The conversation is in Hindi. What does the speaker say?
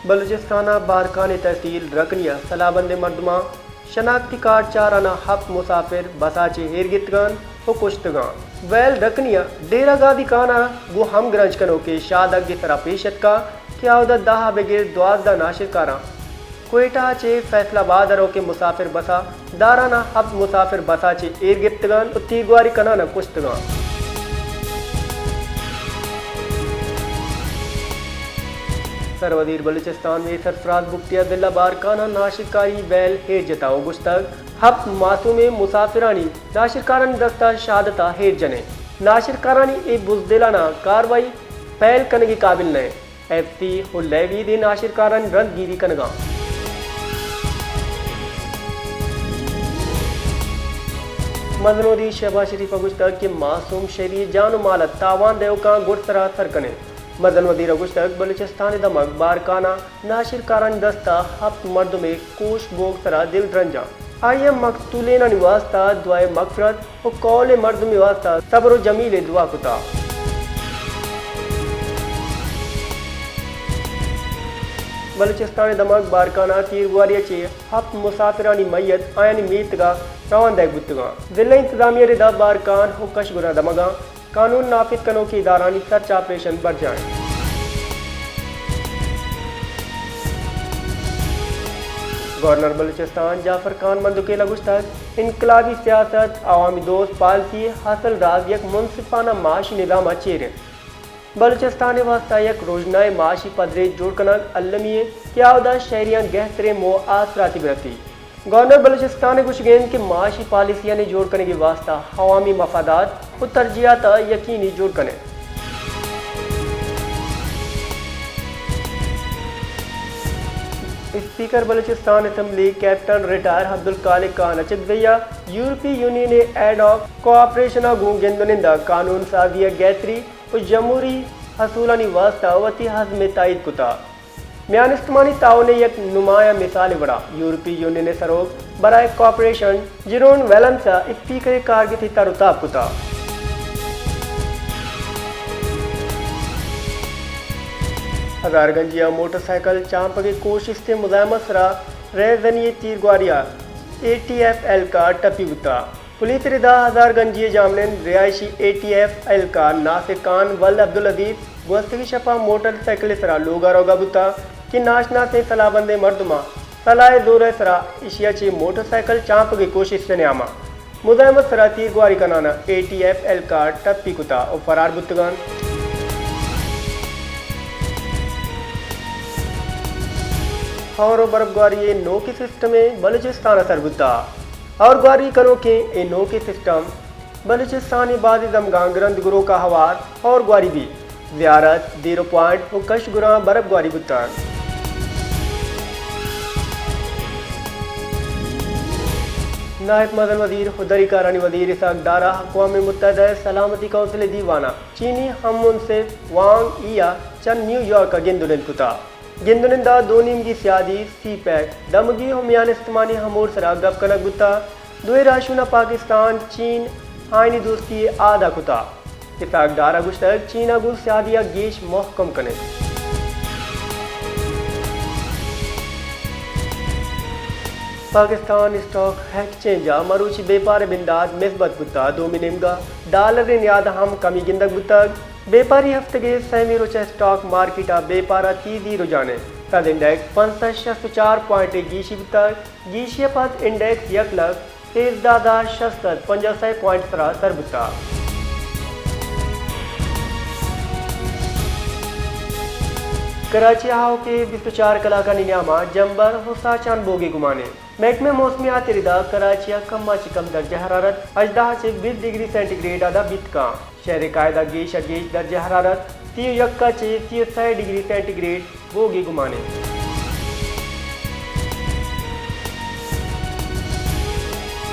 बलूचिस्तान बारकान तहसील रकनिया सलाबंद मरदमा शनाख्ती कार्ड चाराना हफ्त मुसाफिर बसाचे हेरगितगान हो कुश्तगान वैल रकनिया डेरा गादी काना गो हम ग्रंज कनो के शादक की तरह पेशत का क्या उदा दाह बगैर द्वाजदा नाशिर कारा कोयटा चे फैसलाबाद रो के मुसाफिर बसा दाराना हफ्त मुसाफिर बसाचे एरगितगान तीगवारी कनाना कुश्तगान सरवजीर बलूचिस्तान में सरफराज बुख्तिया दिल्ला बारकाना नाशिरकारी बैल हेर जताओ गुश्तक हफ्त मासूमे मुसाफिरानी नाशिरकारानी दस्ता शहादता हेर जने नाशिरकारानी ए बुजदिलाना कार्रवाई पहल करने के काबिल नए एफसी हुलैवी दे नाशिरकारानी रंगगीरी कनगा मजनूदी शहबाज शरीफ गुश्तक के मासूम शहरी जानो माल तावान देव का गुरसरा सरकने मदन वजीर गुश्तक बलूचिस्तान दमक बारकाना नाशिर कारन दस्ता हफ्त मर्द में कोश बोग सरा दिल रंजा आइए मकतूलेना निवास्ता दुआए मगफरत और कौले मर्द में वास्ता सब्र जमील दुआ कुता बलूचिस्तान दमक बारकाना तीरगुआरिया चे हफ्त मुसाफिरानी मैयत आयानी मीत का रवान दैग बुतगा जिला इंतजामिया रिदा बारकान हो कशगुरा दमगा कानून नाफिज कनो की इदारानी सर्च ऑपरेशन बढ़ जाए। गवर्नर बलूचिस्तान जाफर खान मंदुकेला गुश्तक इनकलाबी सियासत अवामी दोस्त पॉलिसी हासिल राज यक मुनसिफाना माशी निज़ाम चेरे बलूचिस्तान वास्ता यक रोजनाए माशी पदरे जोड़कनक अल्लमिये क्या शहरियां गहतरे मो आसराती बरती गवर्नर बलूचिस्तान गुशगेन के माशी पॉलिसियां ने जोड़ करने के वास्ता हवामी मफादात और तरजीहात यकीनी जोड़ करने speaker Balochistan assembly captain retire Abdul कालिक खान अचकजैया यूरोपीय यूनियन ने एड ऑफ कोऑपरेशन गेंदुनिंदा कानून साजिया गैतरी और जमहूरी हसूलानी वास्ता वती हज़म तायद कुता म्यान इस्तेमाली ताउन एक नुमाया मिसाल बड़ा यूरोपीय यूनियन सरोग बराए कॉपरेशन जिरोन वेलंसा स्पीकर कारगिल तारुताब कुता हजारगंजिया मोटरसाइकिल चांप की कोशिश से मुजामत सरा रेजनिए तीरगुआरिया ATF एहलकार टपी बुता पुलिस रिदा हजारगंजिया जामन रिहायशी ATF एहलकार नासिर खान वल अब्दुल अजीज गोस्तगी शपा मोटरसाइकिल सरा लोगा रोगा बुता कि नाशना से सलाबंदे मर्दमा सलाह जोर सरा इशिया चे मोटरसाइकिल चांप की कोशिश से न्यामा मुजामत सरा तीरगुआरी का नाना ATF एहलकार टप्पी कुता और फरार बुतगान और बर्फबारी नो के सिस्टम में बलूचिस्तान असर बुता और ग्वारी करो के ए नो के सिस्टम बलूचिस्तानी बादी दमगांगरंद गुरो का हवार और ग्वारी भी ज़ियारत 0 पॉइंट और कशगुरा बर्फ ग्वारी बुतान नायब मदन वजीर खुदरी कारणी वजीर इसाक डारा अक़वाम मुत्तहिदा सलामती कौंसिल दीवाना चीनी हम उनसे वांग इया चन न्यूयॉर्क गेंदुनिंद कुता गेंदुनिंदा दो नीम की सियादी सी पैक दमगी हमियान इस्तेमानी हमूर सरा गप कनक गुता दुए राशुना पाकिस्तान चीन आईनी दोस्ती आधा कुता इसाक डारा गुश्तक चीना गुल सियादिया गेश मोहकम कने पाकिस्तान स्टॉक एक्सचेंजा मरूची बेपार बिंदाद मिसबत बुता डोमिनिंगा डॉलर नियाद हम कमी गिंदक बुतक बेपारी हफ्ते के सहमी रोचा स्टॉक मार्केट बेपारा तीजी रुझाने सद इंडेक्स 65 पॉइंट गीशी बुतक गीशी पद इंडेक्स 1,65 पॉइंट सर बुता कराची हाव के 24 कलाका नियामा जंबर हुसा चांद बोगी गुमाने महकमे मौसमियात रिदा कराचिया कम्मा चिकम दर्जा हरारत 18 से 20 डिग्री सेंटीग्रेड आदा बितका शहर कायदा गेश दर्जा हरारत 30 यक्का से 30 डिग्री सेंटीग्रेड बोगी गुमाने